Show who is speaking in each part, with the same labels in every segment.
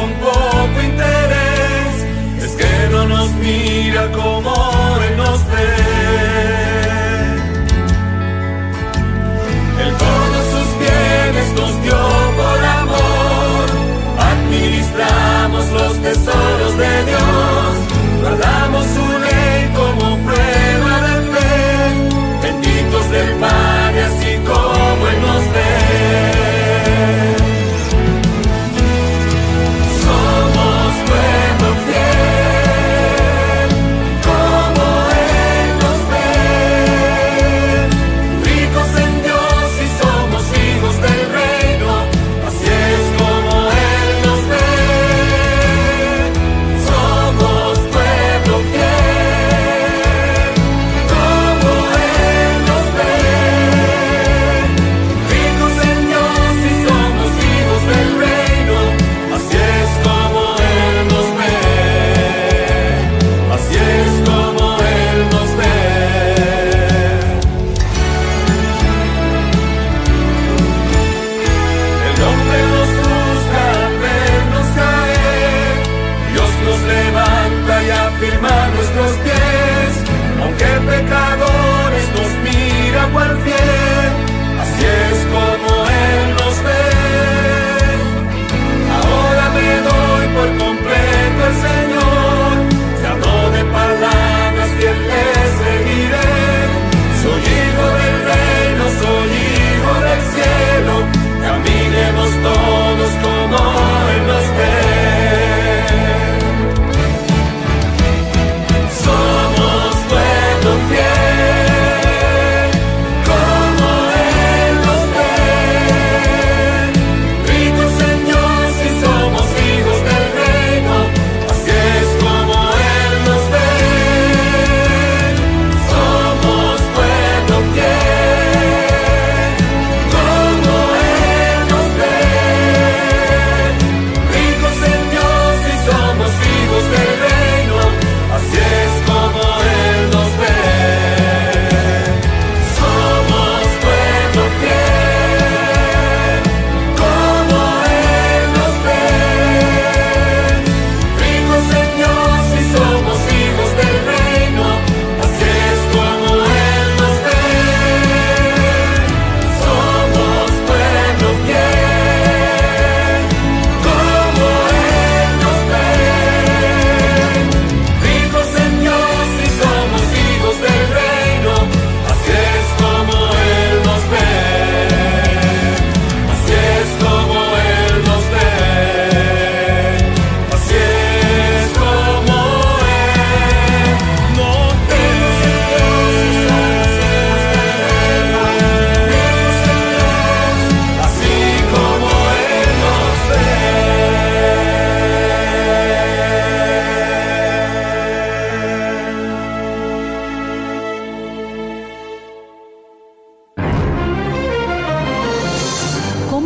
Speaker 1: con poco interés, es que no nos mira como Él nos ve. Él todos sus bienes nos dio por amor, administramos los tesoros de Dios, guardamos su ley como prueba de fe, benditos del Padre así como Él nos ve.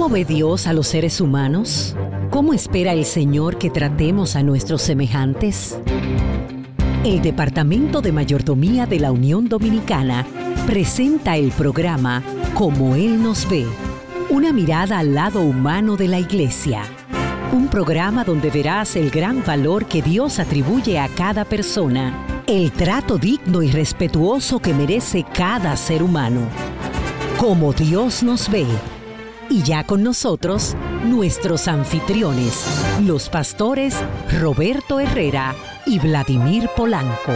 Speaker 2: ¿Cómo ve Dios a los seres humanos? ¿Cómo espera el Señor que tratemos a nuestros semejantes? El Departamento de Mayordomía de la Unión Dominicana presenta el programa Como Él nos ve, una mirada al lado humano de la Iglesia. Un programa donde verás el gran valor que Dios atribuye a cada persona, el trato digno y respetuoso que merece cada ser humano. Como Dios nos ve. Y ya con nosotros, nuestros anfitriones, los pastores Roberto Herrera y Vladimir Polanco.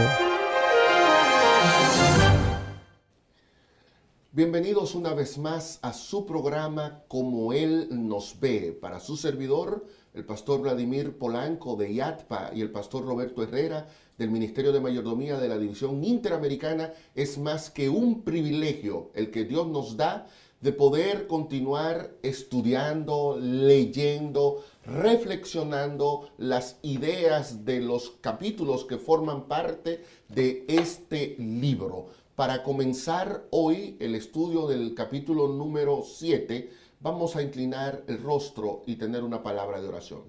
Speaker 3: Bienvenidos una vez más a su programa Como Él nos ve. Para su servidor, el pastor Vladimir Polanco de IATPA y el pastor Roberto Herrera del Ministerio de Mayordomía de la División Interamericana, es más que un privilegio el que Dios nos da de poder continuar estudiando, leyendo, reflexionando las ideas de los capítulos que forman parte de este libro. Para comenzar hoy el estudio del capítulo número 7, vamos a inclinar el rostro y tener una palabra de oración.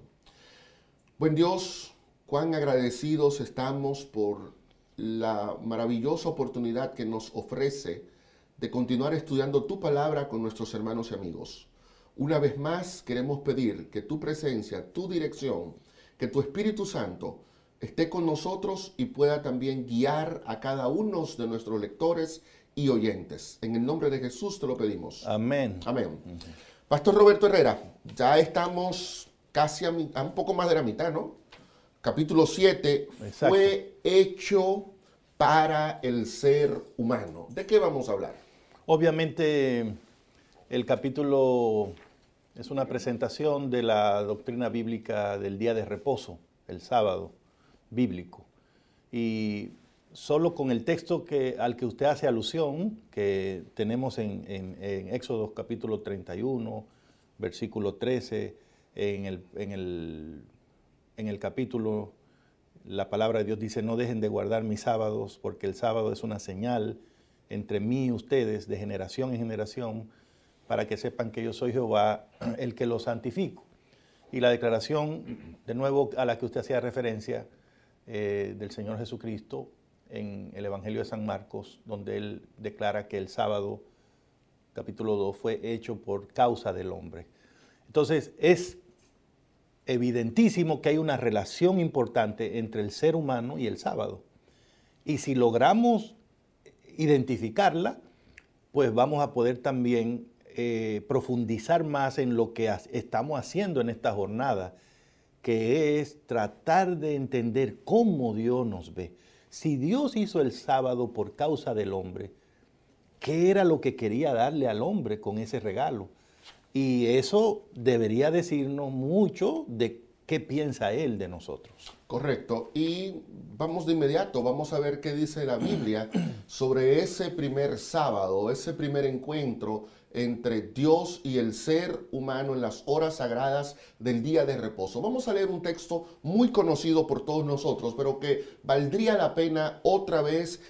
Speaker 3: Buen Dios, cuán agradecidos estamos por la maravillosa oportunidad que nos ofrece de continuar estudiando tu palabra con nuestros hermanos y amigos. Una vez más queremos pedir que tu presencia, tu dirección, que tu Espíritu Santo esté con nosotros y pueda también guiar a cada uno de nuestros lectores y oyentes. En el nombre de Jesús te lo pedimos.
Speaker 4: Amén.
Speaker 3: Amén. Pastor Roberto Herrera, ya estamos casi a un poco más de la mitad, ¿no? Capítulo 7,
Speaker 4: Exacto.
Speaker 3: Fue hecho para el ser humano. ¿De qué vamos a hablar?
Speaker 4: Obviamente el capítulo es una presentación de la doctrina bíblica del día de reposo, el sábado bíblico. Y solo con el texto al que usted hace alusión, que tenemos en Éxodo capítulo 31, versículo 13, en el capítulo, la palabra de Dios dice, no dejen de guardar mis sábados, porque el sábado es una señal entre mí y ustedes de generación en generación, para que sepan que yo soy Jehová, el que los santifico. Y la declaración, de nuevo, a la que usted hacía referencia, del Señor Jesucristo, en el Evangelio de San Marcos, donde Él declara que el sábado, capítulo 2, fue hecho por causa del hombre. Entonces, es evidentísimo que hay una relación importante entre el ser humano y el sábado. Y si logramos identificarla, pues vamos a poder también profundizar más en lo que estamos haciendo en esta jornada, que es tratar de entender cómo Dios nos ve. Si Dios hizo el sábado por causa del hombre, ¿qué era lo que quería darle al hombre con ese regalo? Y eso debería decirnos mucho de qué piensa Él de nosotros.
Speaker 3: Correcto. Y vamos de inmediato, vamos a ver qué dice la Biblia sobre ese primer sábado, ese primer encuentro entre Dios y el ser humano en las horas sagradas del día de reposo. Vamos a leer un texto muy conocido por todos nosotros, pero que valdría la pena otra vez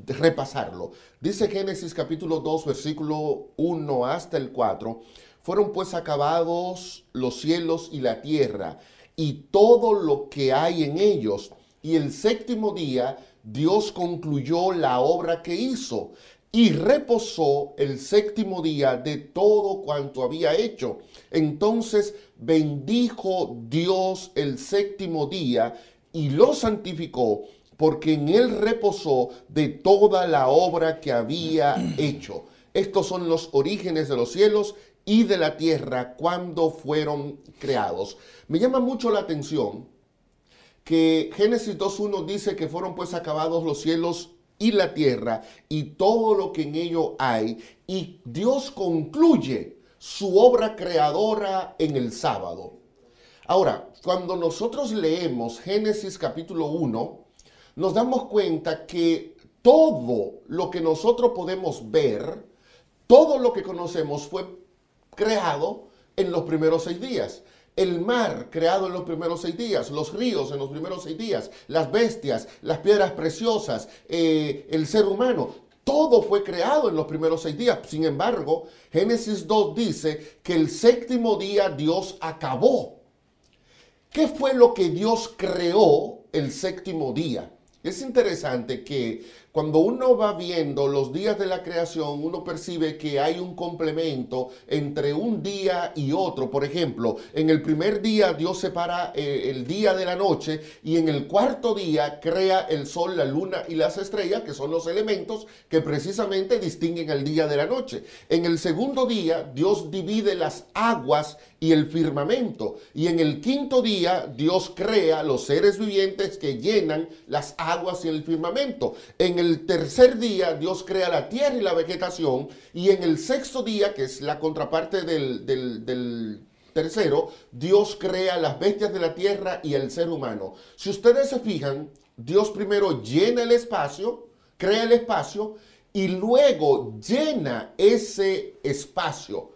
Speaker 3: repasarlo. Dice Génesis capítulo 2, versículo 1 hasta el 4. Fueron pues acabados los cielos y la tierra y todo lo que hay en ellos. Y el séptimo día Dios concluyó la obra que hizo y reposó el séptimo día de todo cuanto había hecho. Entonces bendijo Dios el séptimo día y lo santificó, porque en él reposó de toda la obra que había hecho. Estos son los orígenes de los cielos y de la tierra cuando fueron creados. Me llama mucho la atención que Génesis 2.1 dice que fueron pues acabados los cielos y la tierra y todo lo que en ello hay, y Dios concluye su obra creadora en el sábado. Ahora, cuando nosotros leemos Génesis capítulo 1, nos damos cuenta que todo lo que nosotros podemos ver, todo lo que conocemos fue creado en los primeros 6 días. El mar creado en los primeros 6 días, los ríos en los primeros 6 días, las bestias, las piedras preciosas, el ser humano, todo fue creado en los primeros 6 días. Sin embargo, Génesis 2 dice que el séptimo día Dios acabó. ¿Qué fue lo que Dios creó el séptimo día? Es interesante que cuando uno va viendo los días de la creación, uno percibe que hay un complemento entre un día y otro. Por ejemplo, en el primer día Dios separa el día de la noche, y en el cuarto día crea el sol, la luna y las estrellas, que son los elementos que precisamente distinguen el día de la noche. En el segundo día Dios divide las aguas y el firmamento, y en el quinto día Dios crea los seres vivientes que llenan las aguas y el firmamento. En el tercer día Dios crea la tierra y la vegetación, y en el sexto día, que es la contraparte del tercero, Dios crea las bestias de la tierra y el ser humano. Si ustedes se fijan, Dios primero llena el espacio, crea el espacio, y luego llena ese espacio.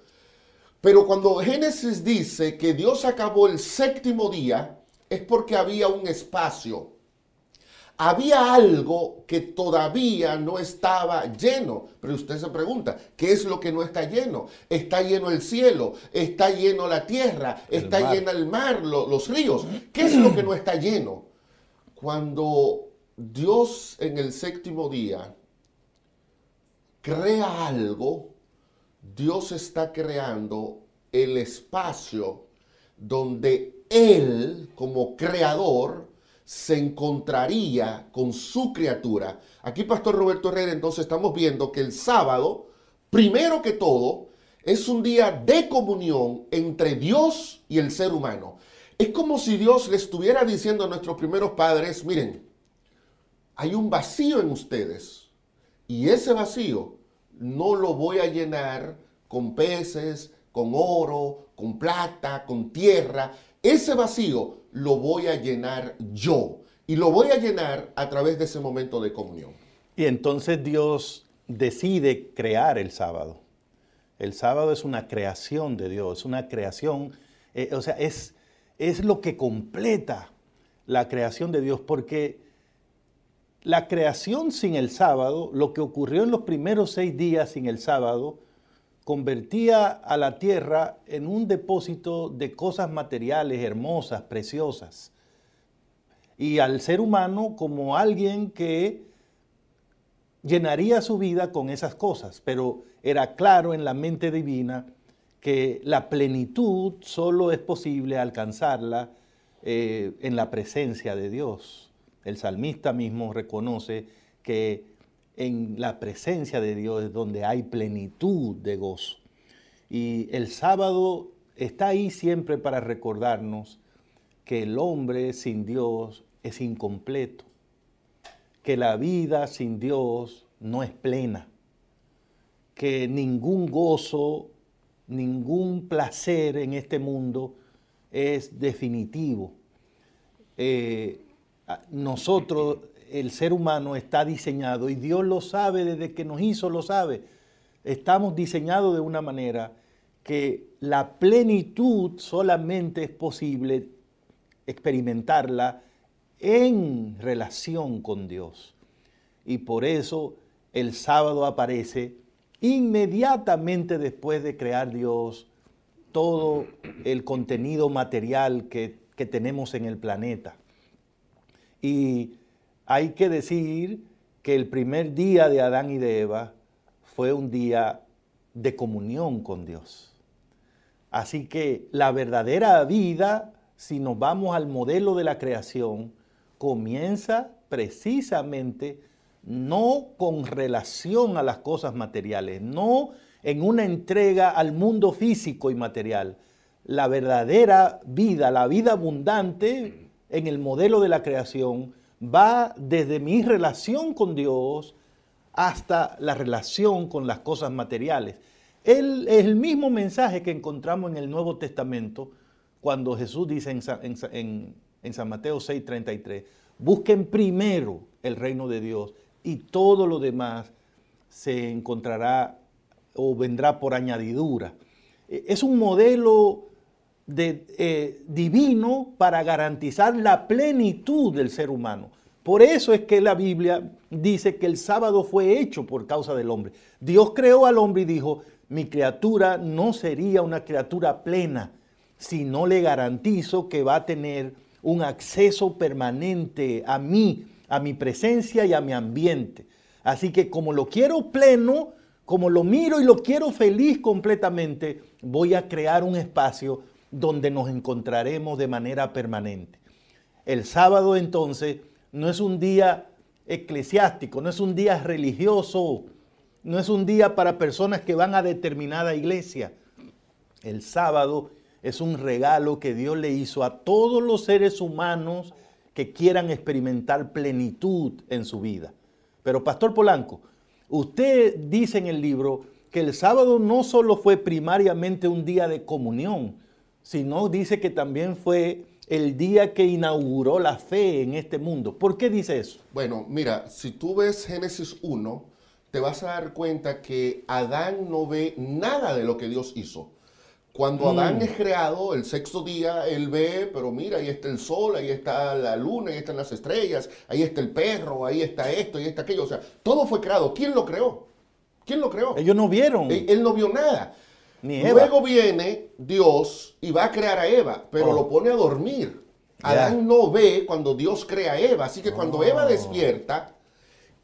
Speaker 3: Pero cuando Génesis dice que Dios acabó el séptimo día, es porque había un espacio. Había algo que todavía no estaba lleno. Pero usted se pregunta, ¿qué es lo que no está lleno? Está lleno el cielo, está lleno la tierra, está lleno el mar, los ríos. ¿Qué es lo que no está lleno? Cuando Dios en el séptimo día crea algo, Dios está creando el espacio donde Él, como creador, se encontraría con su criatura. Aquí, Pastor Roberto Herrera, entonces estamos viendo que el sábado, primero que todo, es un día de comunión entre Dios y el ser humano. Es como si Dios le estuviera diciendo a nuestros primeros padres, miren, hay un vacío en ustedes y ese vacío no lo voy a llenar con peces, con oro, con plata, con tierra. Ese vacío lo voy a llenar yo y lo voy a llenar a través de ese momento de comunión.
Speaker 4: Y entonces Dios decide crear el sábado. El sábado es una creación de Dios, es una creación, es lo que completa la creación de Dios, porque la creación sin el sábado, lo que ocurrió en los primeros 6 días sin el sábado, convertía a la tierra en un depósito de cosas materiales hermosas, preciosas, y al ser humano como alguien que llenaría su vida con esas cosas, pero era claro en la mente divina que la plenitud solo es posible alcanzarla en la presencia de Dios. El salmista mismo reconoce que en la presencia de Dios es donde hay plenitud de gozo. Y el sábado está ahí siempre para recordarnos que el hombre sin Dios es incompleto, que la vida sin Dios no es plena, que ningún gozo, ningún placer en este mundo es definitivo. Nosotros, el ser humano está diseñado, y Dios lo sabe desde que nos hizo, lo sabe. Estamos diseñados de una manera que la plenitud solamente es posible experimentarla en relación con Dios. Y por eso el sábado aparece inmediatamente después de crear Dios todo el contenido material que tenemos en el planeta. Y hay que decir que el primer día de Adán y de Eva fue un día de comunión con Dios. Así que la verdadera vida, si nos vamos al modelo de la creación, comienza precisamente no con relación a las cosas materiales, no en una entrega al mundo físico y material. La verdadera vida, la vida abundante en el modelo de la creación, va desde mi relación con Dios hasta la relación con las cosas materiales. Es el mismo mensaje que encontramos en el Nuevo Testamento cuando Jesús dice en San Mateo 6:33, busquen primero el reino de Dios y todo lo demás se encontrará o vendrá por añadidura. Es un modelo divino para garantizar la plenitud del ser humano. Por eso es que la Biblia dice que el sábado fue hecho por causa del hombre. Dios creó al hombre y dijo, mi criatura no sería una criatura plena si no le garantizo que va a tener un acceso permanente a mí, a mi presencia y a mi ambiente. Así que como lo quiero pleno, como lo miro y lo quiero feliz completamente, voy a crear un espacio donde nos encontraremos de manera permanente. El sábado entonces no es un día eclesiástico, no es un día religioso, no es un día para personas que van a determinada iglesia. El sábado es un regalo que Dios le hizo a todos los seres humanos que quieran experimentar plenitud en su vida. Pero Pastor Polanco, usted dice en el libro que el sábado no solo fue primariamente un día de comunión, sino dice que también fue el día que inauguró la fe en este mundo. ¿Por qué dice eso?
Speaker 3: Bueno, mira, si tú ves Génesis 1, te vas a dar cuenta que Adán no ve nada de lo que Dios hizo. Cuando Adán es creado, el sexto día, él ve, pero mira, ahí está el sol, ahí está la luna, ahí están las estrellas, ahí está el perro, ahí está esto, ahí está aquello. O sea, todo fue creado. ¿Quién lo creó? ¿Quién lo creó?
Speaker 4: Ellos no vieron.
Speaker 3: Él no vio nada.
Speaker 4: Ni Eva.
Speaker 3: Luego viene Dios y va a crear a Eva, pero lo pone a dormir. Adán no ve cuando Dios crea a Eva. Así que cuando Eva despierta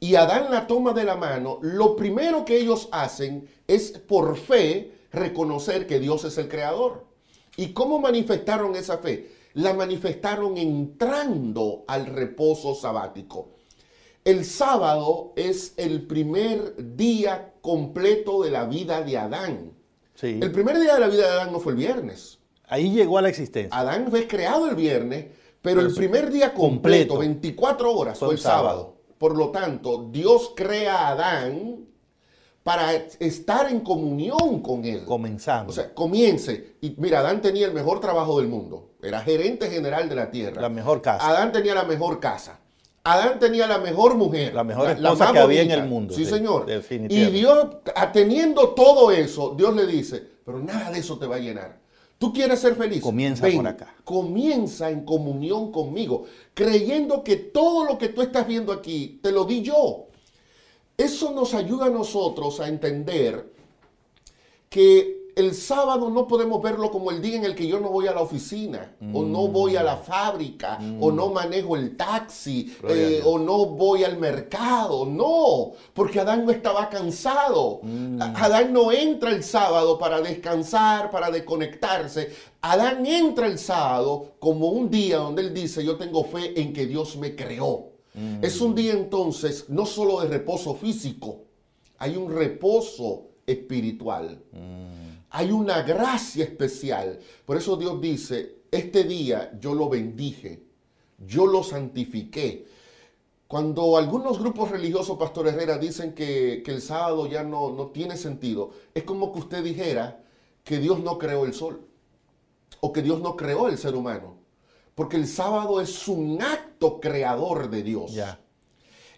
Speaker 3: y Adán la toma de la mano, lo primero que ellos hacen es por fe reconocer que Dios es el creador. ¿Y cómo manifestaron esa fe? La manifestaron entrando al reposo sabático. El sábado es el primer día completo de la vida de Adán.
Speaker 4: Sí.
Speaker 3: El primer día de la vida de Adán no fue el viernes.
Speaker 4: Ahí llegó a la existencia.
Speaker 3: Adán fue creado el viernes, pero el primer día completo, 24 horas, fue el sábado. Por lo tanto, Dios crea a Adán para estar en comunión con él.
Speaker 4: Comenzando.
Speaker 3: O sea, comience. Y mira, Adán tenía el mejor trabajo del mundo. Era gerente general de la tierra.
Speaker 4: La mejor casa.
Speaker 3: Adán tenía la mejor casa. Adán tenía la mejor mujer.
Speaker 4: La mejor esposa que había en el mundo.
Speaker 3: Sí, señor.
Speaker 4: Definitivamente.
Speaker 3: Y Dios, teniendo todo eso, Dios le dice, pero nada de eso te va a llenar. ¿Tú quieres ser feliz?
Speaker 4: Comienza por acá.
Speaker 3: Comienza en comunión conmigo, creyendo que todo lo que tú estás viendo aquí, te lo di yo. Eso nos ayuda a nosotros a entender que el sábado no podemos verlo como el día en el que yo no voy a la oficina, o no voy a la fábrica, o no manejo el taxi, o no voy al mercado. No, porque Adán no estaba cansado. Adán no entra el sábado para descansar, para desconectarse. Adán entra el sábado como un día donde él dice, yo tengo fe en que Dios me creó. Es un día entonces no solo de reposo físico, hay un reposo espiritual. Hay una gracia especial. Por eso Dios dice, este día yo lo bendije, yo lo santifiqué. Cuando algunos grupos religiosos, Pastor Herrera, dicen que el sábado ya no tiene sentido, es como que usted dijera que Dios no creó el sol o que Dios no creó el ser humano. Porque el sábado es un acto creador de Dios.
Speaker 4: Ya.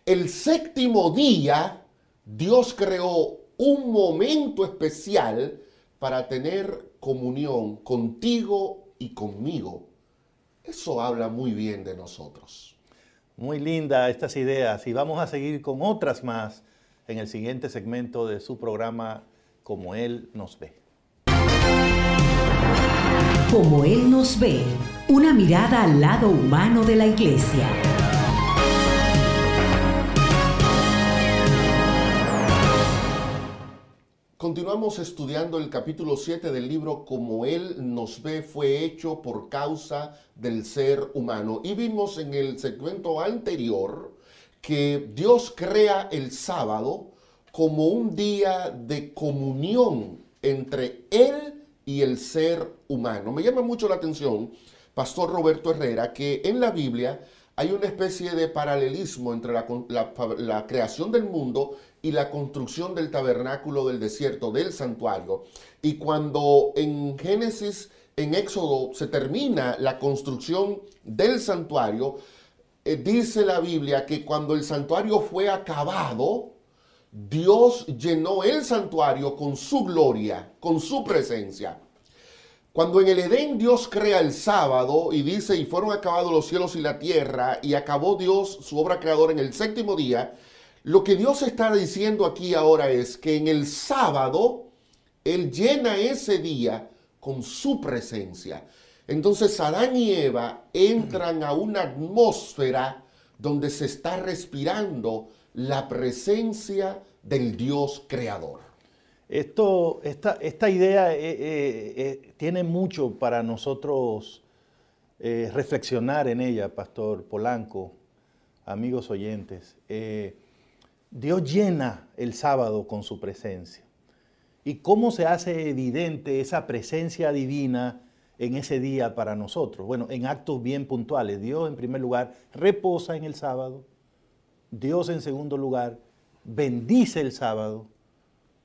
Speaker 3: El séptimo día, Dios creó un momento especial para tener comunión contigo y conmigo. Eso habla muy bien de nosotros.
Speaker 4: Muy linda estas ideas y vamos a seguir con otras más en el siguiente segmento de su programa Como Él nos ve.
Speaker 2: Como Él nos ve, una mirada al lado humano de la iglesia.
Speaker 3: Continuamos estudiando el capítulo 7 del libro Como Él nos ve fue hecho por causa del ser humano. Y vimos en el segmento anterior que Dios crea el sábado como un día de comunión entre Él y el ser humano. Me llama mucho la atención, Pastor Roberto Herrera, que en la Biblia hay una especie de paralelismo entre la creación del mundo y la construcción del tabernáculo del desierto, del santuario. Y cuando en Génesis, en Éxodo, se termina la construcción del santuario, dice la Biblia que cuando el santuario fue acabado, Dios llenó el santuario con su gloria, con su presencia. Cuando en el Edén Dios crea el sábado y dice, y fueron acabados los cielos y la tierra, y acabó Dios su obra creadora en el séptimo día, lo que Dios está diciendo aquí ahora es que en el sábado Él llena ese día con su presencia. Entonces Adán y Eva entran a una atmósfera donde se está respirando la presencia del Dios creador.
Speaker 4: Esta idea tiene mucho para nosotros reflexionar en ella, Pastor Polanco, amigos oyentes. Dios llena el sábado con su presencia. ¿Y cómo se hace evidente esa presencia divina en ese día para nosotros? Bueno, en actos bien puntuales. Dios, en primer lugar, reposa en el sábado. Dios, en segundo lugar, bendice el sábado.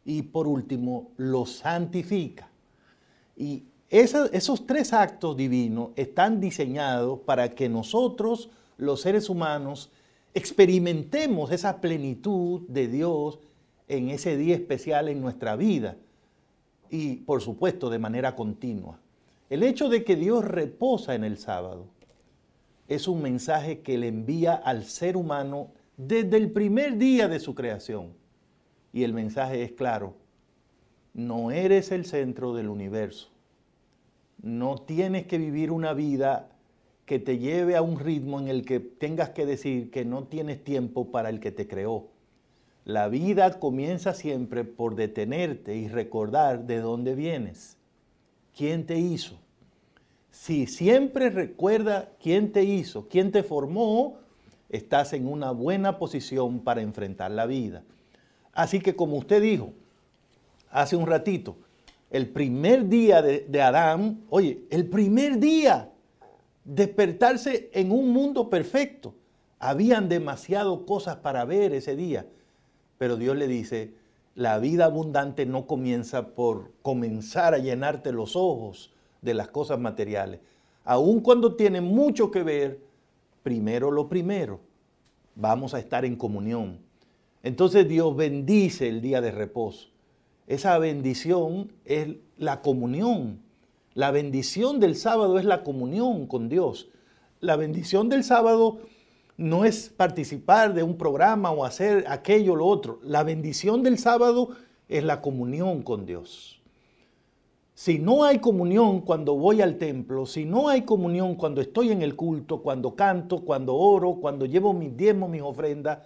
Speaker 4: Y por último, lo santifica. Y esos tres actos divinos están diseñados para que nosotros, los seres humanos, experimentemos esa plenitud de Dios en ese día especial en nuestra vida. Y, por supuesto, de manera continua. El hecho de que Dios reposa en el sábado es un mensaje que le envía al ser humano desde el primer día de su creación. Y el mensaje es claro, no eres el centro del universo. No tienes que vivir una vida que te lleve a un ritmo en el que tengas que decir que no tienes tiempo para el que te creó. La vida comienza siempre por detenerte y recordar de dónde vienes. ¿Quién te hizo? Si siempre recuerda quién te hizo, quién te formó, estás en una buena posición para enfrentar la vida. Así que como usted dijo hace un ratito, el primer día de Adán, oye, el primer día, despertarse en un mundo perfecto. Habían demasiadas cosas para ver ese día, pero Dios le dice, la vida abundante no comienza por comenzar a llenarte los ojos de las cosas materiales. Aun cuando tiene mucho que ver, primero lo primero, vamos a estar en comunión. Entonces Dios bendice el día de reposo. Esa bendición es la comunión. La bendición del sábado es la comunión con Dios. La bendición del sábado no es participar de un programa o hacer aquello o lo otro. La bendición del sábado es la comunión con Dios. Si no hay comunión cuando voy al templo, si no hay comunión cuando estoy en el culto, cuando canto, cuando oro, cuando llevo mis diezmos, mis ofrendas,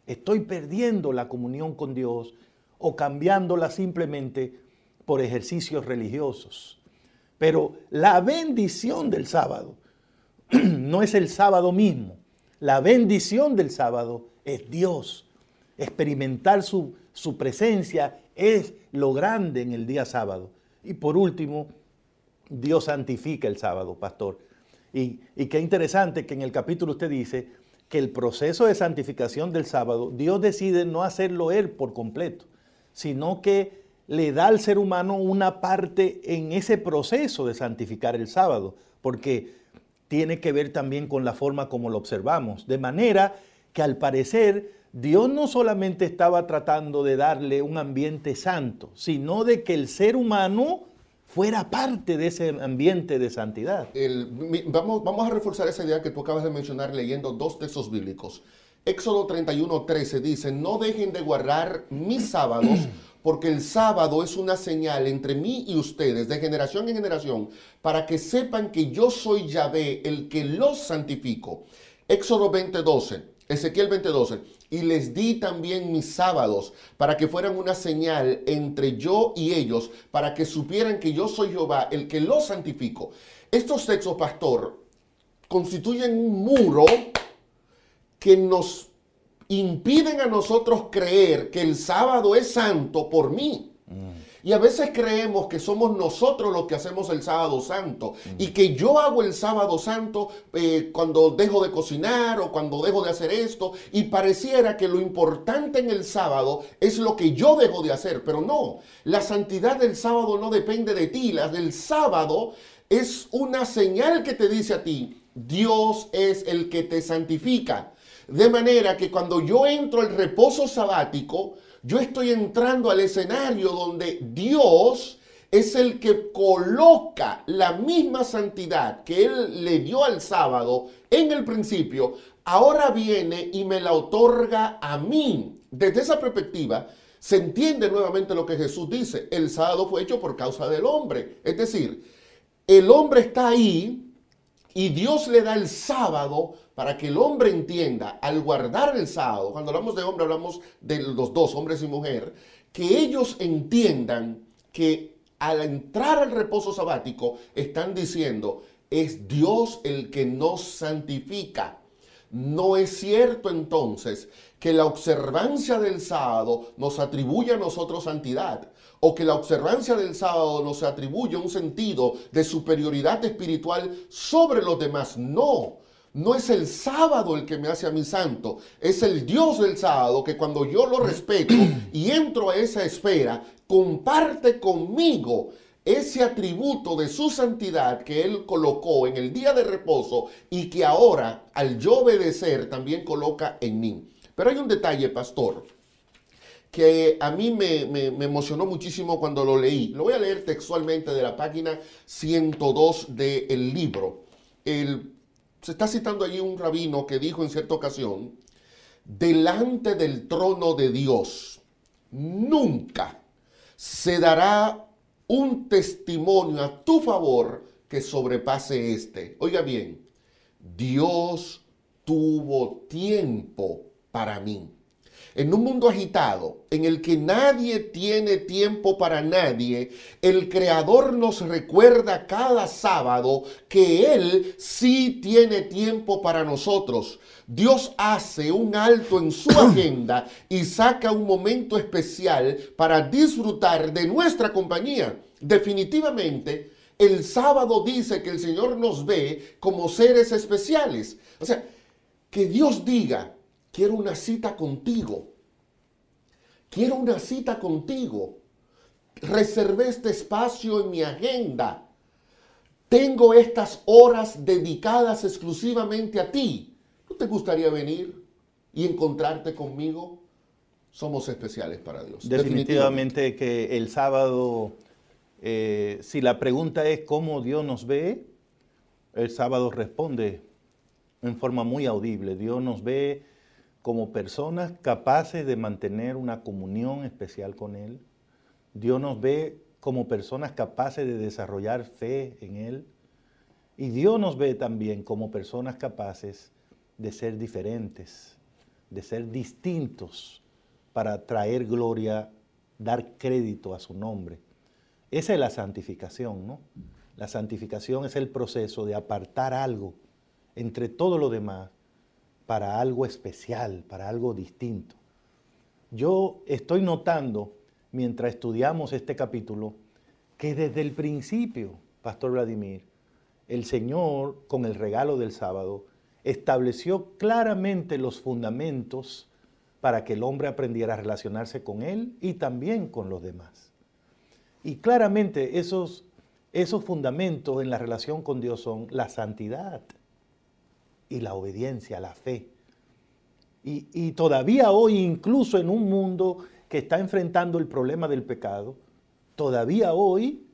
Speaker 4: estoy perdiendo la comunión con Dios o cambiándola simplemente por ejercicios religiosos. Pero la bendición del sábado no es el sábado mismo. La bendición del sábado es Dios. Experimentar su presencia es lo grande en el día sábado. Y por último, Dios santifica el sábado, pastor. Y qué interesante que en el capítulo usted dice que el proceso de santificación del sábado, Dios decide no hacerlo Él por completo, sino que le da al ser humano una parte en ese proceso de santificar el sábado, porque tiene que ver también con la forma como lo observamos. De manera que al parecer Dios no solamente estaba tratando de darle un ambiente santo, sino de que el ser humano fuera parte de ese ambiente de santidad.
Speaker 3: Vamos a reforzar esa idea que tú acabas de mencionar leyendo dos textos bíblicos. Éxodo 31:13 dice, no dejen de guardar mis sábados, porque el sábado es una señal entre mí y ustedes, de generación en generación, para que sepan que yo soy Yahvé, el que los santifico. Éxodo 20:12, Ezequiel 20:12, y les di también mis sábados, para que fueran una señal entre yo y ellos, para que supieran que yo soy Jehová, el que los santifico. Estos textos, pastor, constituyen un muro que nos impiden a nosotros creer que el sábado es santo por mí. Y a veces creemos que somos nosotros los que hacemos el sábado santo y que yo hago el sábado santo cuando dejo de cocinar o cuando dejo de hacer esto, y pareciera que lo importante en el sábado es lo que yo dejo de hacer, pero no, la santidad del sábado no depende de ti. La del sábado es una señal que te dice a ti, Dios es el que te santifica. De manera que cuando yo entro al reposo sabático, yo estoy entrando al escenario donde Dios es el que coloca la misma santidad que Él le dio al sábado en el principio, ahora viene y me la otorga a mí. Desde esa perspectiva, se entiende nuevamente lo que Jesús dice. El sábado fue hecho por causa del hombre. Es decir, el hombre está ahí y Dios le da el sábado para que el hombre entienda, al guardar el sábado, cuando hablamos de hombre hablamos de los dos, hombres y mujer, que ellos entiendan que al entrar al reposo sabático están diciendo, es Dios el que nos santifica. No es cierto entonces que la observancia del sábado nos atribuye a nosotros santidad, o que la observancia del sábado nos atribuye un sentido de superioridad espiritual sobre los demás. No. No es el sábado el que me hace a mí santo, es el Dios del sábado que cuando yo lo respeto y entro a esa esfera, comparte conmigo ese atributo de su santidad que Él colocó en el día de reposo y que ahora, al yo obedecer, también coloca en mí. Pero hay un detalle, pastor, que a mí me emocionó muchísimo cuando lo leí. Lo voy a leer textualmente de la página 102 del libro. Se está citando allí un rabino que dijo en cierta ocasión, delante del trono de Dios nunca se dará un testimonio a tu favor que sobrepase este. Oiga bien, Dios tuvo tiempo para mí. En un mundo agitado, en el que nadie tiene tiempo para nadie, el Creador nos recuerda cada sábado que Él sí tiene tiempo para nosotros. Dios hace un alto en su agenda y saca un momento especial para disfrutar de nuestra compañía. Definitivamente, el sábado dice que el Señor nos ve como seres especiales. O sea, que Dios diga: quiero una cita contigo. Quiero una cita contigo. Reservé este espacio en mi agenda. Tengo estas horas dedicadas exclusivamente a ti. ¿No te gustaría venir y encontrarte conmigo? Somos especiales para Dios.
Speaker 4: Definitivamente que el sábado, si la pregunta es cómo Dios nos ve, el sábado responde en forma muy audible. Dios nos ve como personas capaces de mantener una comunión especial con Él. Dios nos ve como personas capaces de desarrollar fe en Él. Y Dios nos ve también como personas capaces de ser diferentes, de ser distintos para traer gloria, dar crédito a su nombre. Esa es la santificación, ¿no? La santificación es el proceso de apartar algo entre todo lo demás para algo especial, para algo distinto. Yo estoy notando, mientras estudiamos este capítulo, que desde el principio, Pastor Vladimir, el Señor, con el regalo del sábado, estableció claramente los fundamentos para que el hombre aprendiera a relacionarse con Él y también con los demás. Y claramente esos fundamentos en la relación con Dios son la santidad y la obediencia, la fe. Y todavía hoy, incluso en un mundo que está enfrentando el problema del pecado, todavía hoy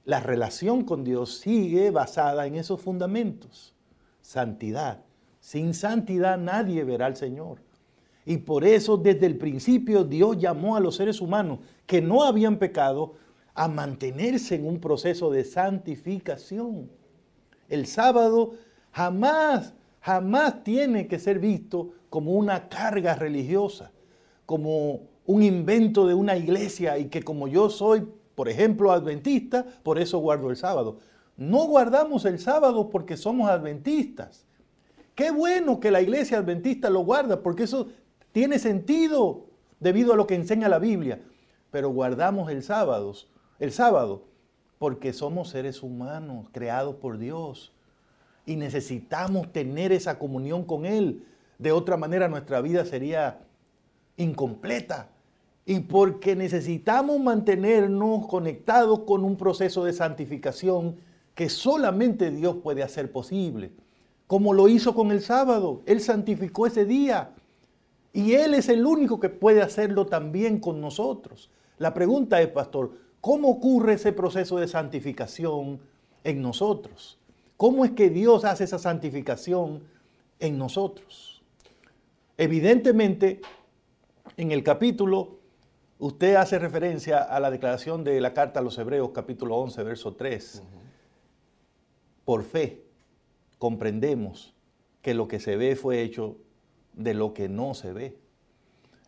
Speaker 4: la relación con Dios sigue basada en esos fundamentos. Santidad. Sin santidad nadie verá al Señor. Y por eso desde el principio Dios llamó a los seres humanos que no habían pecado a mantenerse en un proceso de santificación. El sábado jamás tiene que ser visto como una carga religiosa, como un invento de una iglesia y que como yo soy, por ejemplo, adventista, por eso guardo el sábado. No guardamos el sábado porque somos adventistas. Qué bueno que la iglesia adventista lo guarda porque eso tiene sentido debido a lo que enseña la Biblia. Pero guardamos el sábado porque somos seres humanos creados por Dios y necesitamos tener esa comunión con Él. De otra manera nuestra vida sería incompleta. Y porque necesitamos mantenernos conectados con un proceso de santificación que solamente Dios puede hacer posible. Como lo hizo con el sábado, Él santificó ese día. Y Él es el único que puede hacerlo también con nosotros. La pregunta es, pastor, ¿cómo ocurre ese proceso de santificación en nosotros? ¿Cómo es que Dios hace esa santificación en nosotros? Evidentemente, en el capítulo, usted hace referencia a la declaración de la carta a los Hebreos, capítulo 11, verso 3. Por fe comprendemos que lo que se ve fue hecho de lo que no se ve.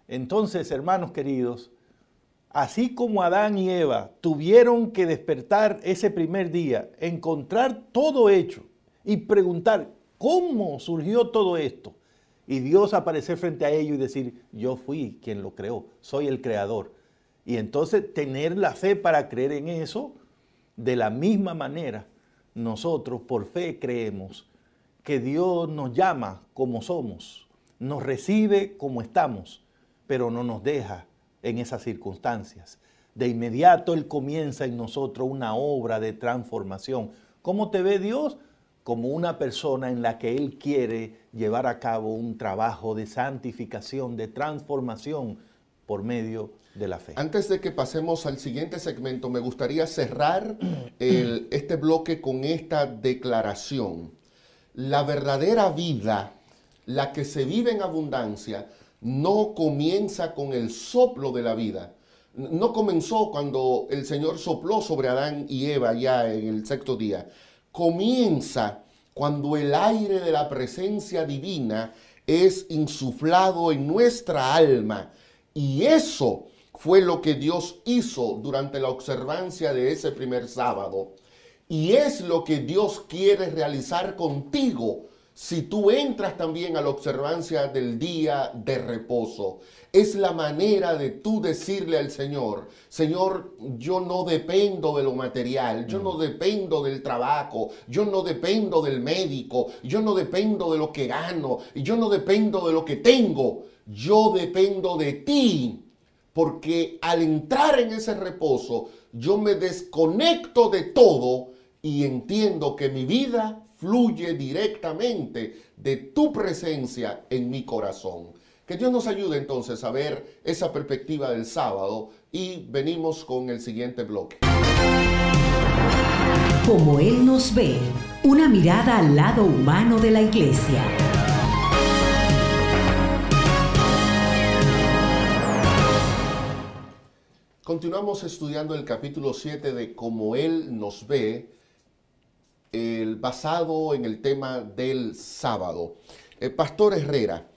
Speaker 4: Entonces, hermanos queridos, así como Adán y Eva tuvieron que despertar ese primer día, encontrar todo hecho y preguntar cómo surgió todo esto, y Dios aparecer frente a ellos y decir, yo fui quien lo creó, soy el creador. Y entonces tener la fe para creer en eso, de la misma manera, nosotros por fe creemos que Dios nos llama como somos, nos recibe como estamos, pero no nos deja en esas circunstancias. De inmediato Él comienza en nosotros una obra de transformación. ¿Cómo te ve Dios? Como una persona en la que Él quiere llevar a cabo un trabajo de santificación, de transformación por medio de la fe.
Speaker 3: Antes de que pasemos al siguiente segmento, me gustaría cerrar este bloque con esta declaración. La verdadera vida, la que se vive en abundancia, no comienza con el soplo de la vida. No comenzó cuando el Señor sopló sobre Adán y Eva ya en el sexto día. Comienza cuando el aire de la presencia divina es insuflado en nuestra alma. Y eso fue lo que Dios hizo durante la observancia de ese primer sábado. Y es lo que Dios quiere realizar contigo si tú entras también a la observancia del día de reposo. Es la manera de tú decirle al Señor: Señor, yo no dependo de lo material, yo no dependo del trabajo, yo no dependo del médico, yo no dependo de lo que gano, yo no dependo de lo que tengo, yo dependo de ti. Porque al entrar en ese reposo, yo me desconecto de todo y entiendo que mi vida fluye directamente de tu presencia en mi corazón. Que Dios nos ayude entonces a ver esa perspectiva del sábado, y venimos con el siguiente bloque.
Speaker 2: Como Él nos ve, una mirada al lado humano de la iglesia.
Speaker 3: Continuamos estudiando el capítulo 7 de Como Él nos ve, basado en el tema del sábado. Pastor Herrera,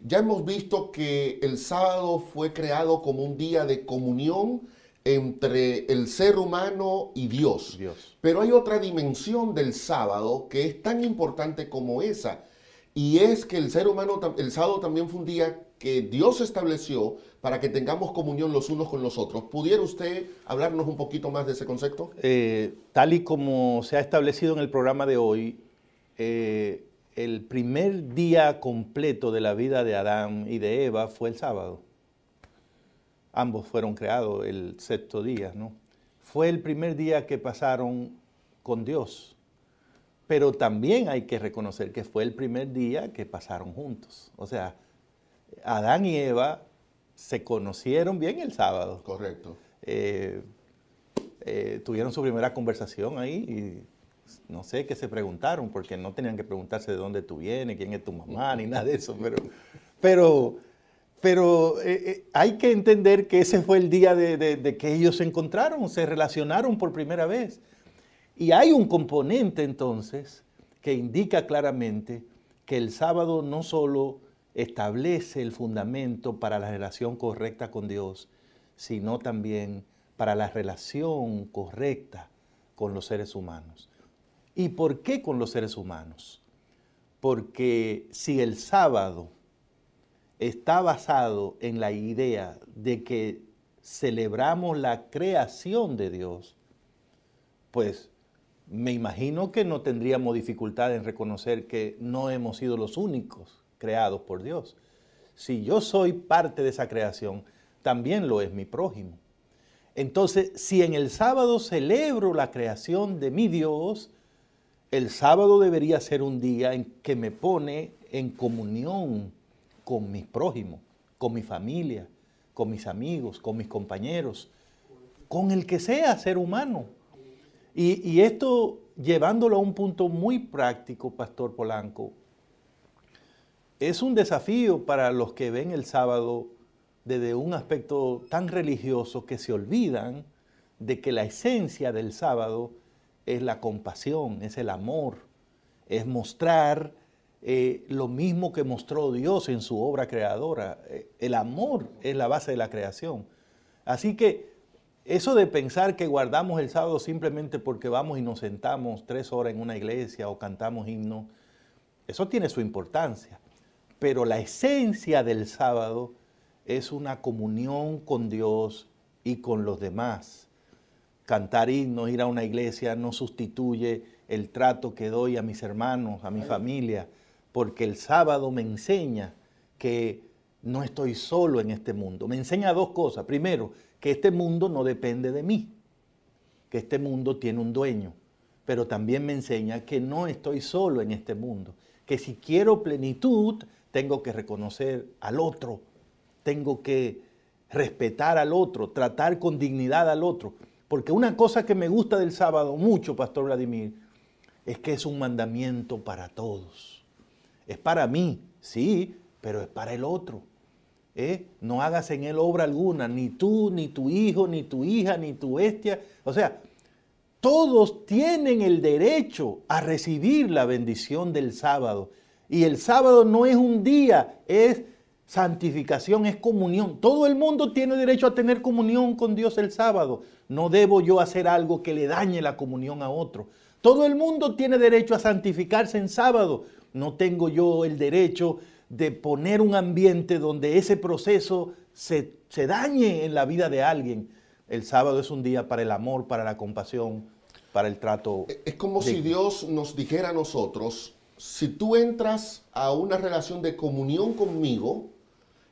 Speaker 3: ya hemos visto que el sábado fue creado como un día de comunión entre el ser humano y Dios. Pero hay otra dimensión del sábado que es tan importante como esa, y es que el sábado también fue un día que Dios estableció para que tengamos comunión los unos con los otros. ¿Pudiera usted hablarnos un poquito más de ese concepto?
Speaker 4: Tal y como se ha establecido en el programa de hoy, el primer día completo de la vida de Adán y de Eva fue el sábado. Ambos fueron creados el sexto día, ¿no? Fue el primer día que pasaron con Dios. Pero también hay que reconocer que fue el primer día que pasaron juntos. O sea, Adán y Eva se conocieron bien el sábado.
Speaker 3: Correcto.
Speaker 4: Tuvieron su primera conversación ahí y no sé qué se preguntaron, porque no tenían que preguntarse de dónde tú vienes, quién es tu mamá, ni nada de eso. Pero hay que entender que ese fue el día de que ellos se encontraron, se relacionaron por primera vez. Y hay un componente entonces que indica claramente que el sábado no solo establece el fundamento para la relación correcta con Dios, sino también para la relación correcta con los seres humanos. ¿Y por qué con los seres humanos? Porque si el sábado está basado en la idea de que celebramos la creación de Dios, pues me imagino que no tendríamos dificultad en reconocer que no hemos sido los únicos creados por Dios. Si yo soy parte de esa creación, también lo es mi prójimo. Entonces, si en el sábado celebro la creación de mi Dios, el sábado debería ser un día en que me pone en comunión con mi prójimo, con mi familia, con mis amigos, con mis compañeros, con el que sea ser humano. Y esto, llevándolo a un punto muy práctico, Pastor Polanco, es un desafío para los que ven el sábado desde un aspecto tan religioso que se olvidan de que la esencia del sábado es la compasión, es el amor, es mostrar lo mismo que mostró Dios en su obra creadora. El amor es la base de la creación. Así que eso de pensar que guardamos el sábado simplemente porque vamos y nos sentamos 3 horas en una iglesia o cantamos himnos, eso tiene su importancia. Pero la esencia del sábado es una comunión con Dios y con los demás. Cantar himnos, ir a una iglesia no sustituye el trato que doy a mis hermanos, a mi familia, porque el sábado me enseña que no estoy solo en este mundo. Me enseña 2 cosas. Primero, que este mundo no depende de mí, que este mundo tiene un dueño, pero también me enseña que no estoy solo en este mundo, que si quiero plenitud, tengo que reconocer al otro, tengo que respetar al otro, tratar con dignidad al otro. Porque una cosa que me gusta del sábado mucho, Pastor Vladimir, es que es un mandamiento para todos. Es para mí, sí, pero es para el otro. No hagas en él obra alguna, ni tú, ni tu hijo, ni tu hija, ni tu bestia. O sea, todos tienen el derecho a recibir la bendición del sábado. Y el sábado no es un día, es santificación, es comunión. Todo el mundo tiene derecho a tener comunión con Dios el sábado. No debo yo hacer algo que le dañe la comunión a otro. Todo el mundo tiene derecho a santificarse en sábado. No tengo yo el derecho de poner un ambiente donde ese proceso se dañe en la vida de alguien. El sábado es un día para el amor, para la compasión, para el trato.
Speaker 3: Es como si Dios nos dijera a nosotros, si tú entras a una relación de comunión conmigo,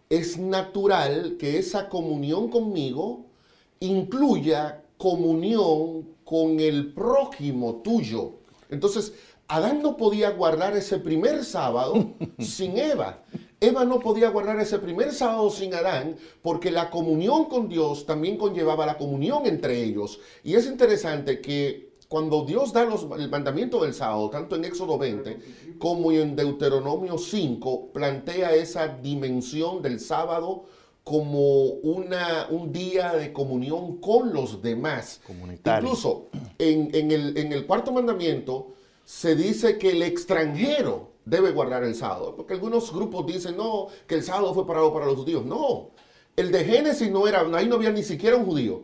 Speaker 3: es natural que esa comunión conmigo incluya comunión con el prójimo tuyo. Entonces, Adán no podía guardar ese primer sábado sin Eva. Eva no podía guardar ese primer sábado sin Adán porque la comunión con Dios también conllevaba la comunión entre ellos. Y es interesante que cuando Dios da el mandamiento del sábado, tanto en Éxodo 20 como en Deuteronomio 5, plantea esa dimensión del sábado como un día de comunión con los demás.
Speaker 4: Comunitario.
Speaker 3: Incluso en el cuarto mandamiento se dice que el extranjero debe guardar el sábado, porque algunos grupos dicen no, que el sábado fue parado para los judíos. No, el de Génesis no era, ahí no había ni siquiera un judío.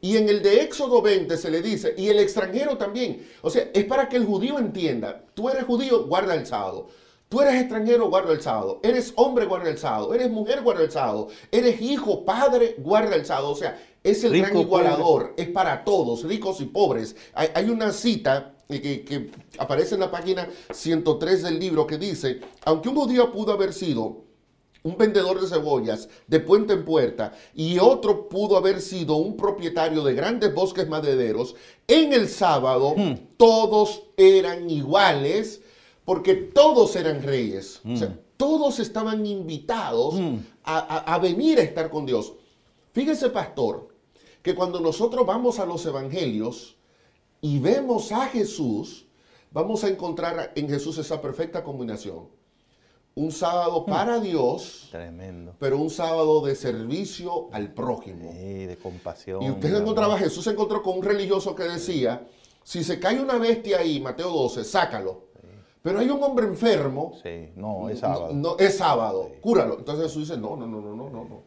Speaker 3: Y en el de Éxodo 20 se le dice, y el extranjero también. O sea, es para que el judío entienda, tú eres judío, guarda el sábado. Tú eres extranjero, guarda el sábado. Eres hombre, guarda el sábado. Eres mujer, guarda el sábado. Eres hijo, padre, guarda el sábado. O sea, es el
Speaker 4: Rico,
Speaker 3: gran igualador.
Speaker 4: pobre.
Speaker 3: Es para todos, ricos y pobres. Hay una cita que aparece en la página 103 del libro que dice, aunque un judío pudo haber sido un vendedor de cebollas de puerta en puerta y otro pudo haber sido un propietario de grandes bosques madereros, en el sábado todos eran iguales porque todos eran reyes. O sea, todos estaban invitados a venir a estar con Dios. Fíjese, pastor, que cuando nosotros vamos a los evangelios y vemos a Jesús, vamos a encontrar en Jesús esa perfecta combinación. Un sábado para Dios,
Speaker 4: Tremendo.
Speaker 3: pero un sábado de servicio al prójimo.
Speaker 4: Sí, de compasión.
Speaker 3: Y usted encontraba, Jesús se encontró con un religioso que decía, si se cae una bestia ahí, Mateo 12, sácalo. Pero hay un hombre enfermo.
Speaker 4: Sí, no, es sábado.
Speaker 3: No, es sábado, cúralo. Entonces Jesús dice, no.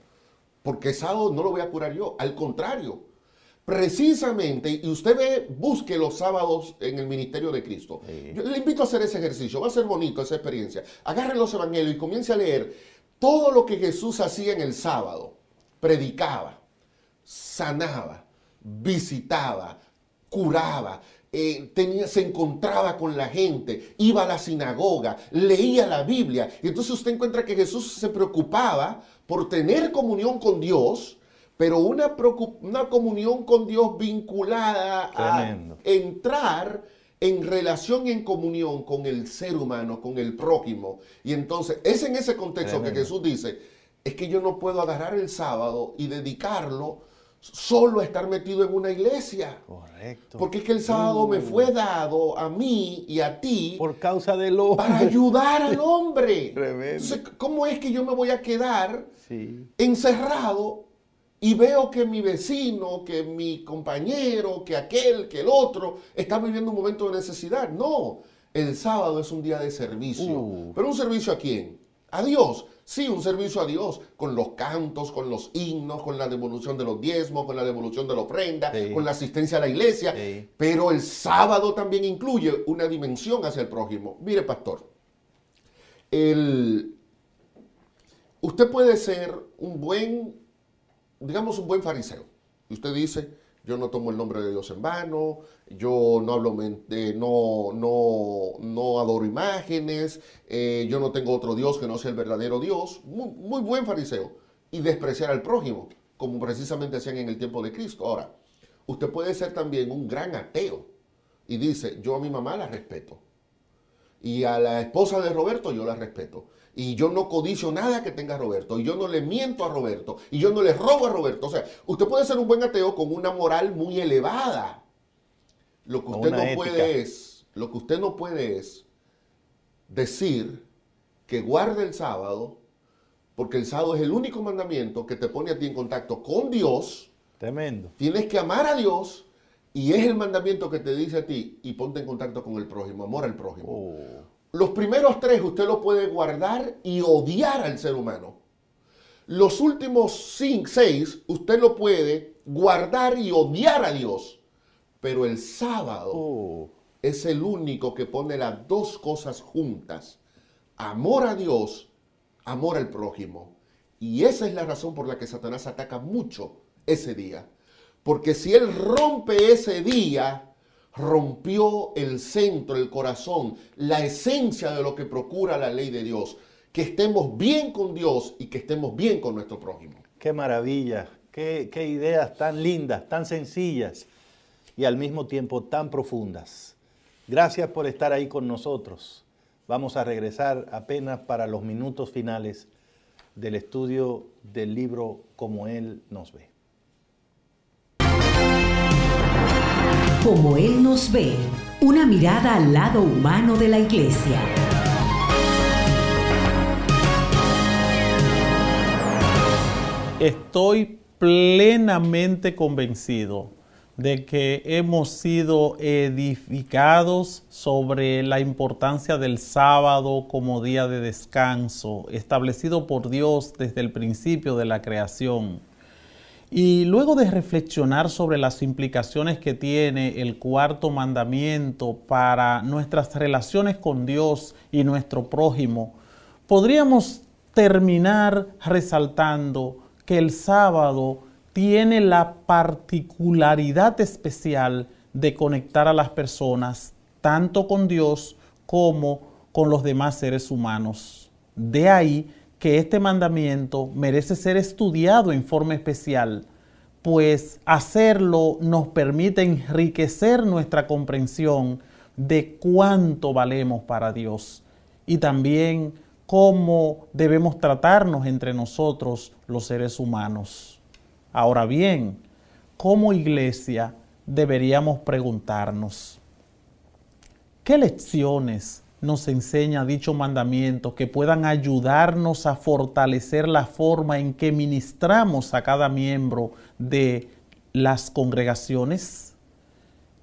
Speaker 3: Porque sábado no lo voy a curar yo. Al contrario, precisamente, y usted ve, busque los sábados en el ministerio de Cristo.
Speaker 4: Sí.
Speaker 3: Yo le invito a hacer ese ejercicio, va a ser bonito esa experiencia. Agarre los evangelios y comience a leer todo lo que Jesús hacía en el sábado. Predicaba, sanaba, visitaba, curaba, se encontraba con la gente, iba a la sinagoga, leía la Biblia. Y entonces usted encuentra que Jesús se preocupaba por tener comunión con Dios, pero una comunión con Dios vinculada
Speaker 4: Tremendo.
Speaker 3: a entrar en relación y en comunión con el ser humano, con el prójimo. Y entonces es en ese contexto
Speaker 4: Tremendo.
Speaker 3: que Jesús dice, es que yo no puedo agarrar el sábado y dedicarlo solo a estar metido en una iglesia.
Speaker 4: Correcto.
Speaker 3: Porque es que el sábado me fue dado a mí y a ti
Speaker 4: Por causa del hombre.
Speaker 3: para ayudar al hombre.
Speaker 4: Tremendo.
Speaker 3: Entonces, ¿cómo es que yo me voy a quedar
Speaker 4: Sí.
Speaker 3: encerrado y veo que mi vecino, que mi compañero, que aquel, que el otro está viviendo un momento de necesidad? No, el sábado es un día de servicio. ¿Pero un servicio a quién? A Dios. Sí, un servicio a Dios, con los cantos, con los himnos, con la devolución de los diezmos, con la devolución de la ofrenda,
Speaker 4: Sí.
Speaker 3: con la asistencia a la iglesia.
Speaker 4: Sí.
Speaker 3: Pero el sábado también incluye una dimensión hacia el prójimo. Mire, pastor, usted puede ser un buen fariseo. Y usted dice, yo no tomo el nombre de Dios en vano, yo no hablo, no adoro imágenes, yo no tengo otro Dios que no sea el verdadero Dios. Muy buen fariseo. Y despreciar al prójimo, como precisamente hacían en el tiempo de Cristo. Ahora, usted puede ser también un gran ateo. Y dice, yo a mi mamá la respeto. Y a la esposa de Roberto yo la respeto. Y yo no codicio nada que tenga Roberto. Y yo no le miento a Roberto. Y yo no le robo a Roberto. O sea, usted puede ser un buen ateo con una moral muy elevada. Lo que usted no puede es decir que guarde el sábado, porque el sábado es el único mandamiento que te pone a ti en contacto con Dios.
Speaker 4: Tremendo.
Speaker 3: Tienes que amar a Dios. Y es el mandamiento que te dice a ti, y ponte en contacto con el prójimo, amor al prójimo. Los primeros 3 usted lo puede guardar y odiar al ser humano. Los últimos 6 usted lo puede guardar y odiar a Dios. Pero el sábado es el único que pone las 2 cosas juntas. Amor a Dios, amor al prójimo. Y esa es la razón por la que Satanás ataca mucho ese día. Porque si él rompe ese día, rompió el centro, el corazón, la esencia de lo que procura la ley de Dios. Que estemos bien con Dios y que estemos bien con nuestro prójimo.
Speaker 4: Qué maravilla, qué ideas tan lindas, tan sencillas y al mismo tiempo tan profundas. Gracias por estar ahí con nosotros. Vamos a regresar apenas para los minutos finales del estudio del libro Como Él nos ve.
Speaker 2: Como Él nos ve, una mirada al lado humano de la Iglesia.
Speaker 5: Estoy plenamente convencido de que hemos sido edificados sobre la importancia del sábado como día de descanso, establecido por Dios desde el principio de la creación. Y luego de reflexionar sobre las implicaciones que tiene el 4º mandamiento para nuestras relaciones con Dios y nuestro prójimo, podríamos terminar resaltando que el sábado tiene la particularidad especial de conectar a las personas tanto con Dios como con los demás seres humanos. De ahí que este mandamiento merece ser estudiado en forma especial, pues hacerlo nos permite enriquecer nuestra comprensión de cuánto valemos para Dios y también cómo debemos tratarnos entre nosotros los seres humanos. Ahora bien, como iglesia deberíamos preguntarnos, ¿qué lecciones nos enseña dicho mandamiento que puedan ayudarnos a fortalecer la forma en que ministramos a cada miembro de las congregaciones?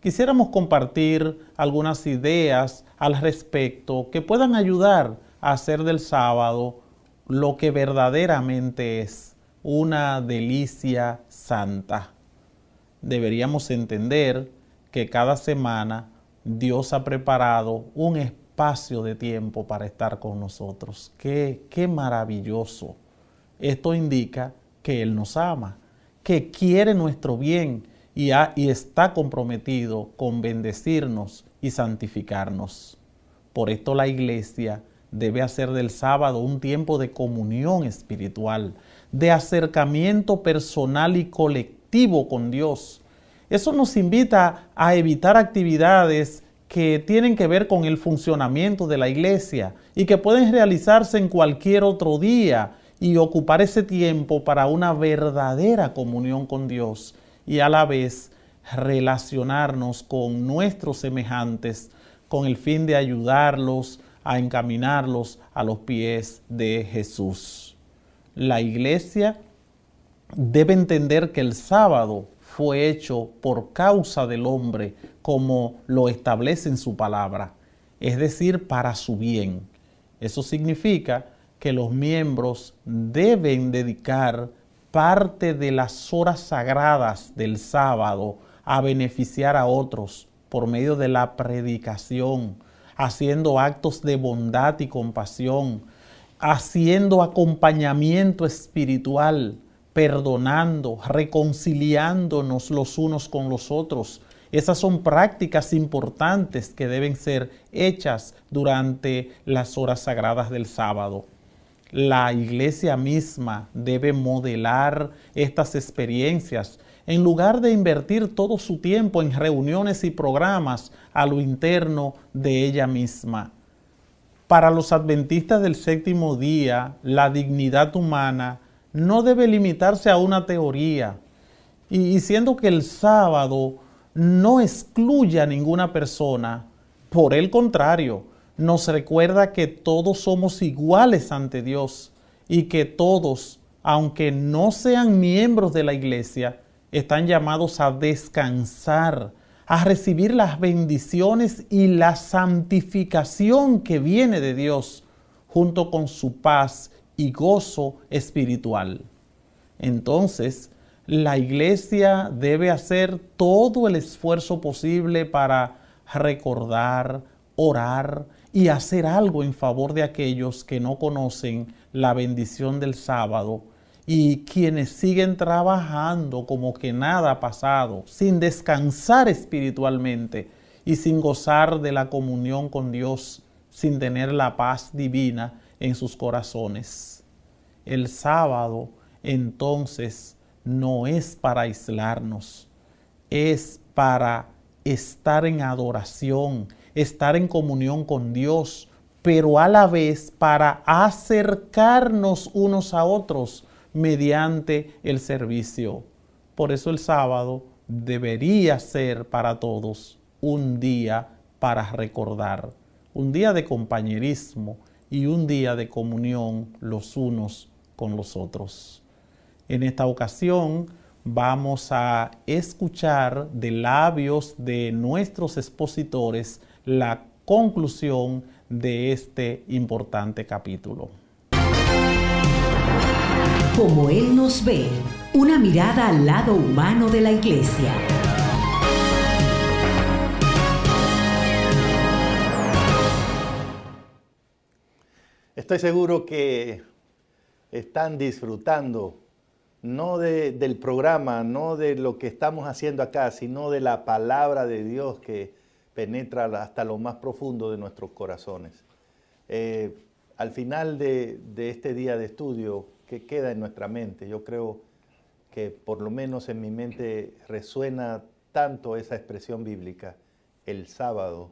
Speaker 5: Quisiéramos compartir algunas ideas al respecto que puedan ayudar a hacer del sábado lo que verdaderamente es, una delicia santa. Deberíamos entender que cada semana Dios ha preparado un espacio de tiempo para estar con nosotros. ¡Qué maravilloso! Esto indica que Él nos ama, que quiere nuestro bien y está comprometido con bendecirnos y santificarnos. Por esto la iglesia debe hacer del sábado un tiempo de comunión espiritual, de acercamiento personal y colectivo con Dios. Eso nos invita a evitar actividades que tienen que ver con el funcionamiento de la iglesia y que pueden realizarse en cualquier otro día y ocupar ese tiempo para una verdadera comunión con Dios y a la vez relacionarnos con nuestros semejantes con el fin de ayudarlos a encaminarlos a los pies de Jesús. La iglesia debe entender que el sábado fue hecho por causa del hombre, como lo establece en su palabra, es decir, para su bien. Eso significa que los miembros deben dedicar parte de las horas sagradas del sábado a beneficiar a otros por medio de la predicación, haciendo actos de bondad y compasión, haciendo acompañamiento espiritual, perdonando, reconciliándonos los unos con los otros. Esas son prácticas importantes que deben ser hechas durante las horas sagradas del sábado. La iglesia misma debe modelar estas experiencias en lugar de invertir todo su tiempo en reuniones y programas a lo interno de ella misma. Para los adventistas del séptimo día, la dignidad humana no debe limitarse a una teoría, y siendo que el sábado no excluye a ninguna persona, por el contrario, nos recuerda que todos somos iguales ante Dios y que todos, aunque no sean miembros de la iglesia, están llamados a descansar, a recibir las bendiciones y la santificación que viene de Dios, junto con su paz y gozo espiritual. Entonces, la iglesia debe hacer todo el esfuerzo posible para recordar, orar y hacer algo en favor de aquellos que no conocen la bendición del sábado y quienes siguen trabajando como que nada ha pasado, sin descansar espiritualmente y sin gozar de la comunión con Dios, sin tener la paz divina en sus corazones. El sábado, entonces, no es para aislarnos, es para estar en adoración, estar en comunión con Dios, pero a la vez para acercarnos unos a otros mediante el servicio. Por eso el sábado debería ser para todos un día para recordar, un día de compañerismo y un día de comunión los unos con los otros. En esta ocasión vamos a escuchar de labios de nuestros expositores la conclusión de este importante capítulo.
Speaker 2: Como Él nos ve, una mirada al lado humano de la Iglesia.
Speaker 4: Estoy seguro que están disfrutando no del programa, no de lo que estamos haciendo acá, sino de la palabra de Dios que penetra hasta lo más profundo de nuestros corazones. Al final de este día de estudio, ¿qué queda en nuestra mente? Yo creo que por lo menos en mi mente resuena tanto esa expresión bíblica: el sábado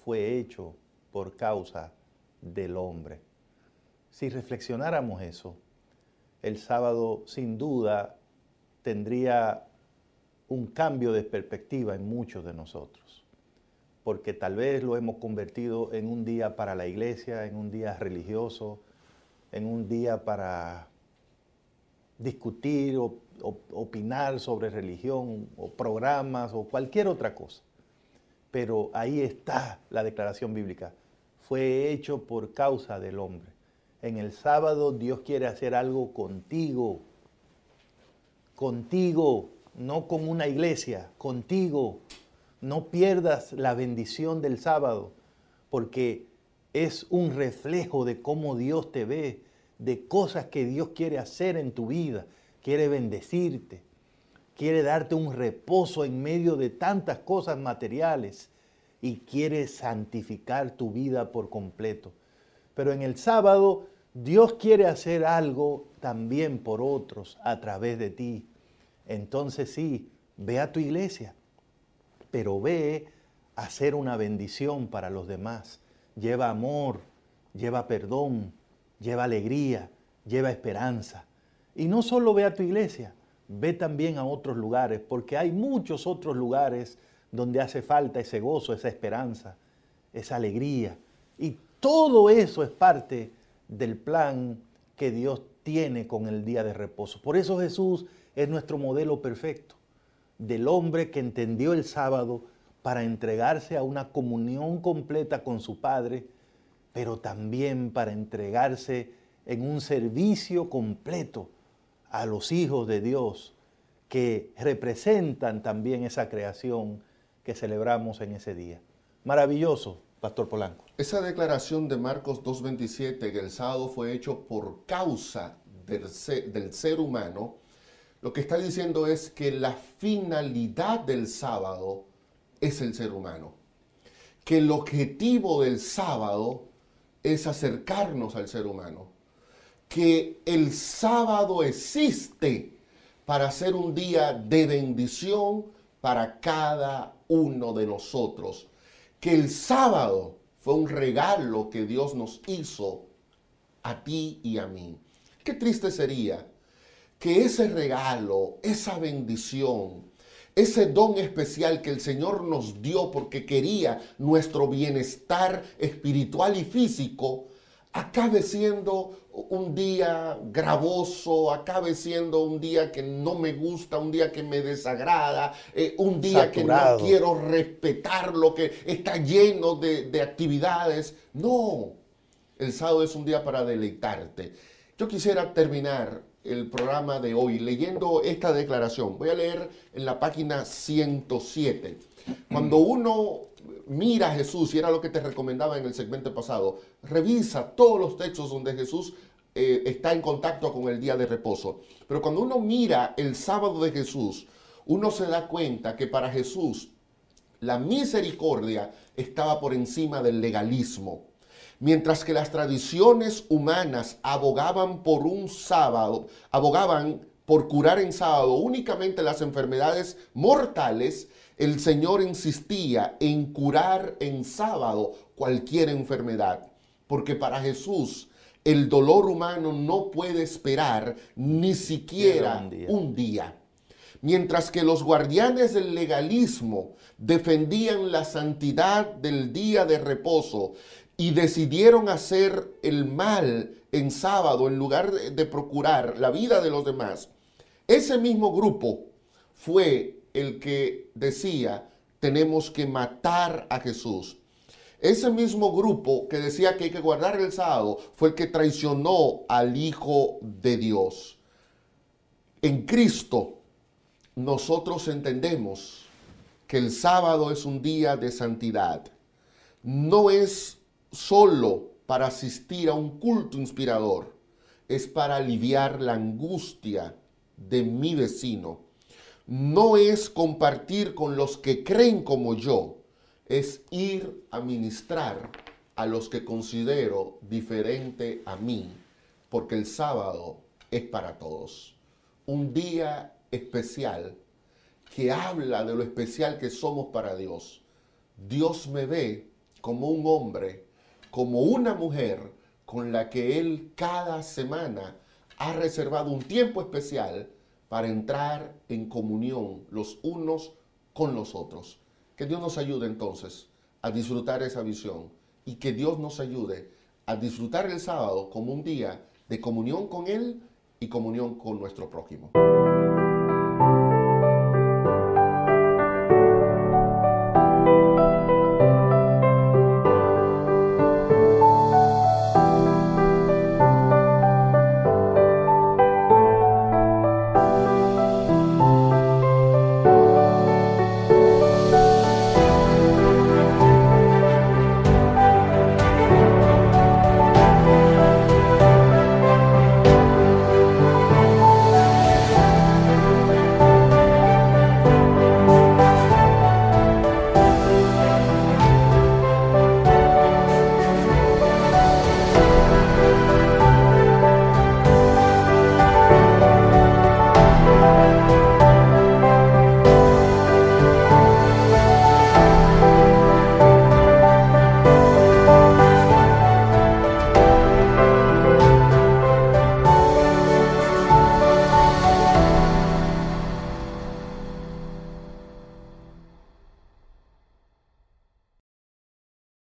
Speaker 4: fue hecho por causa del hombre. Si reflexionáramos eso, el sábado sin duda tendría un cambio de perspectiva en muchos de nosotros, porque tal vez lo hemos convertido en un día para la iglesia, en un día religioso, en un día para discutir o opinar sobre religión o programas o cualquier otra cosa. Pero ahí está la declaración bíblica: fue hecho por causa del hombre. En el sábado Dios quiere hacer algo contigo, no con una iglesia, contigo. No pierdas la bendición del sábado, porque es un reflejo de cómo Dios te ve, de cosas que Dios quiere hacer en tu vida. Quiere bendecirte, quiere darte un reposo en medio de tantas cosas materiales y quiere santificar tu vida por completo. Pero en el sábado Dios quiere hacer algo también por otros a través de ti. Entonces sí, ve a tu iglesia, pero ve a ser una bendición para los demás. Lleva amor, lleva perdón, lleva alegría, lleva esperanza. Y no solo ve a tu iglesia, ve también a otros lugares, porque hay muchos otros lugares donde hace falta ese gozo, esa esperanza, esa alegría. Y todo eso es parte del plan que Dios tiene con el día de reposo. Por eso Jesús es nuestro modelo perfecto, del hombre que entendió el sábado para entregarse a una comunión completa con su Padre, pero también para entregarse en un servicio completo a los hijos de Dios, que representan también esa creación que celebramos en ese día. Maravilloso, Pastor Polanco.
Speaker 3: Esa declaración de Marcos 2:27, que el sábado fue hecho por causa del ser humano, lo que está diciendo es que la finalidad del sábado es el ser humano. Que el objetivo del sábado es acercarnos al ser humano. Que el sábado existe para ser un día de bendición para cada uno de nosotros. Que el sábado fue un regalo que Dios nos hizo a ti y a mí. Qué triste sería que ese regalo, esa bendición, ese don especial que el Señor nos dio porque quería nuestro bienestar espiritual y físico, acabe siendo un día gravoso, acabe siendo un día que no me gusta, un día que me desagrada, un día
Speaker 4: saturado,
Speaker 3: que no quiero respetar lo que está lleno de actividades. No, el sábado es un día para deleitarte. Yo quisiera terminar el programa de hoy leyendo esta declaración. Voy a leer en la página 107. Cuando uno mira a Jesús, y era lo que te recomendaba en el segmento pasado, revisa todos los textos donde Jesús está en contacto con el día de reposo. Pero cuando uno mira el sábado de Jesús, uno se da cuenta que para Jesús la misericordia estaba por encima del legalismo. Mientras que las tradiciones humanas abogaban por un sábado, abogaban por curar en sábado únicamente las enfermedades mortales, el Señor insistía en curar en sábado cualquier enfermedad. Porque para Jesús el dolor humano no puede esperar ni siquiera un día. Mientras que los guardianes del legalismo defendían la santidad del día de reposo y decidieron hacer el mal en sábado en lugar de procurar la vida de los demás, ese mismo grupo fue el que decía, tenemos que matar a Jesús. Ese mismo grupo que decía que hay que guardar el sábado fue el que traicionó al Hijo de Dios. En Cristo nosotros entendemos que el sábado es un día de santidad. No es solo para asistir a un culto inspirador, es para aliviar la angustia de mi vecino. No es compartir con los que creen como yo, es ir a ministrar a los que considero diferente a mí, porque el sábado es para todos. Un día especial que habla de lo especial que somos para Dios. Dios me ve como un hombre, como una mujer con la que Él cada semana ha reservado un tiempo especial para entrar en comunión los unos con los otros. Que Dios nos ayude entonces a disfrutar esa visión y que Dios nos ayude a disfrutar el sábado como un día de comunión con Él y comunión con nuestro prójimo.